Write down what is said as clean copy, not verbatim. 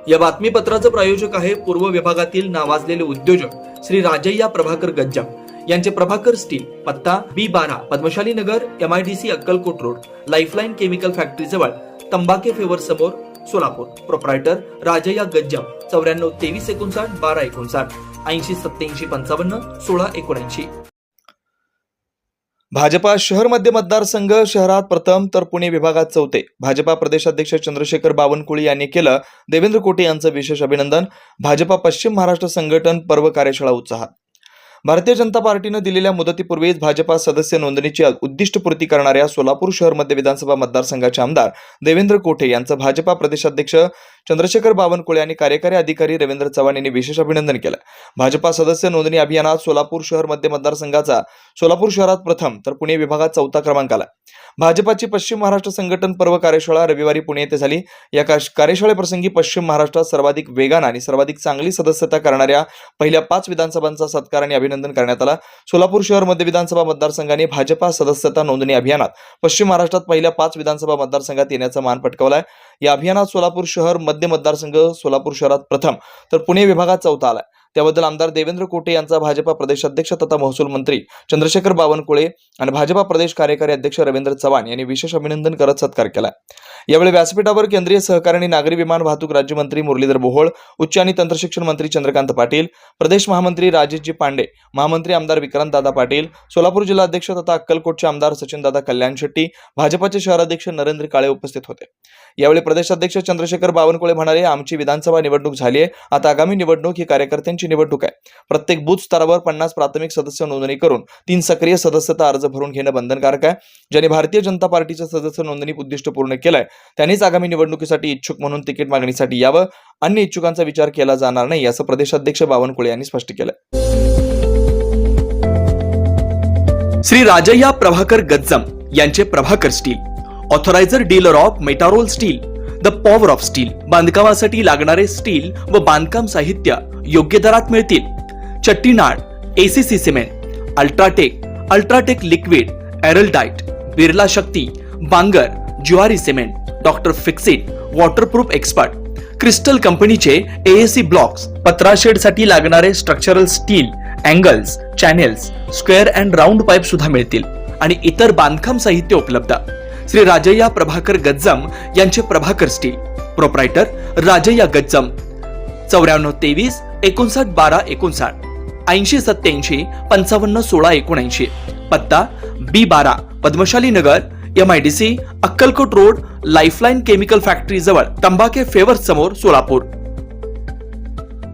या बातमीपत्राचं प्रायोजक आहे पूर्व विभागातील नावाजलेले उद्योजक श्री राजय्या प्रभाकर गज्जाम यांचे प्रभाकर स्टील, पत्ता B12 पद्मशाली नगर, MIDC Akkalkot road, lifeline chemical factory जवळ, तंबाके फेवर समोर, सोलापूर. प्रोप्रायटर राजय्या गज्जाम 94 23 59 12 59 80 87 55 16 79. भाजपा शहर मध्य मतदारसंघ शहरात प्रथम तर पुणे विभागात चौथे. भाजपा प्रदेशाध्यक्ष चंद्रशेखर बावनकुळे यांनी केलं देवेंद्र कोटे यांचं विशेष अभिनंदन. भाजपा पश्चिम महाराष्ट्र संघटन पर्व कार्यशाळा उत्साहात. भारतीय जनता पार्टीनं दिलेल्या मुदतीपूर्वीच भाजपा सदस्य नोंदणीची उद्दिष्टपूर्ती करणाऱ्या सोलापूर शहर मध्य विधानसभा मतदारसंघाचे आमदार देवेंद्र कोटे यांचं भाजपा प्रदेशाध्यक्ष चंद्रशेखर बावनकुळे आणि कार्यकारी अधिकारी रवींद्र चव्हाण यांनी विशेष अभिनंदन केलं. भाजपा सदस्य नोंदणी अभियानात सोलापूर शहर मध्य मतदारसंघाचा सोलापूर शहरात प्रथम तर पुणे विभागात चौथा क्रमांक आला. भाजपाची पश्चिम महाराष्ट्र संघटन पर्व कार्यशाळा रविवारी पुणे येथे झाली. या कार्यशाळेप्रसंगी पश्चिम महाराष्ट्रात सर्वाधिक वेगानं आणि सर्वाधिक चांगली सदस्यता करणाऱ्या पहिल्या 5 विधानसभांचा सत्कार आणि अभिनंदन करण्यात आला. सोलापूर शहर मध्य विधानसभा मतदारसंघाने भाजपा सदस्यता नोंदणी अभियानात पश्चिम महाराष्ट्रात पहिल्या 5 विधानसभा मतदारसंघात येण्याचा मान पटकावलाय. या अभियानात सोलापूर शहर मध्य मतदारसंघ सोलापूर शहरात प्रथम तर पुणे विभागात चौथा आलाय. त्याबद्दल आमदार देवेंद्र कोटे यांचा भाजपा प्रदेशाध्यक्ष तथा महसूल मंत्री चंद्रशेखर बावनकुळे आणि भाजपा प्रदेश कार्यकारी अध्यक्ष रवींद्र चव्हाण यांनी विशेष अभिनंदन करत सत्कार केला. यावेळी व्यासपीठावर केंद्रीय सहकारी आणि नागरी विमान वाहतूक राज्यमंत्री मुरलीधर मोहोळ, उच्च आणि तंत्रशिक्षण मंत्री चंद्रकांत पाटील, प्रदेश महामंत्री राजेशजी पांडे, महामंत्री आमदार विक्रांतदादा पाटील, सोलापूर जिल्हाध्यक्ष तथा अक्कलकोटचे आमदार सचिनदादा कल्याण शेट्टी, भाजपाचे शहराध्यक्ष नरेंद्र काळे उपस्थित होते. यावेळी प्रदेशाध्यक्ष चंद्रशेखर बावनकुळे म्हणाले, आमची विधानसभा निवडणूक झाली आहे. आता आगामी निवडणूक ही कार्यकर्त्यांची निवडणूक आहे. प्रत्येक बूथ स्तरावर 50 प्राथमिक सदस्य नोंदणी करून 3 सक्रिय सदस्यता अर्ज भरून घेणं बंधनकारक आहे. ज्यांनी भारतीय जनता पार्टीचं सदस्य नोंदणी उद्दिष्ट पूर्ण केलंय त्यांनीच आगामी निवडणुकीसाठी इच्छुक म्हणून तिकीट मागणीसाठी यावं. अन्य इच्छुकांचा विचार केला जाणार नाही असं प्रदेशाध्यक्ष बावनकुळे यांनी स्पष्ट केलं. श्री राजय्या प्रभाकर गज्जाम यांचे Prabhakar steel, authoriser dealer of Metarol steel, the power of steel. बांधकामासाठी लागणारे स्टील व बांधकाम साहित्य योग्य दरात मिळतील. Chettinad, ACC cement, UltraTech liquid, Araldite, Birla Shakti, Bangur, Zuari cement, doctor Fixit, waterproof expert, Crystal कंपनीचे AAC ब्लॉक्स, पत्राशेड साठी लागणारे structural steel, angles, channels, square and round pipe सुद्धा मिळतील आणि इतर बांधकाम साहित्य उपलब्ध. श्री राजय्या प्रभाकर गज्जाम यांचे प्रभाकर स्टील. प्रोप्रायटर राजय्या गज्जाम 94 23 59 12 59 80 87 55 16 79. पत्ता B12 पद्मशाली नगर, MIDC Akkalkot road, lifeline chemical factory जवळ, तंबाके फेवर समोर, सोलापूर.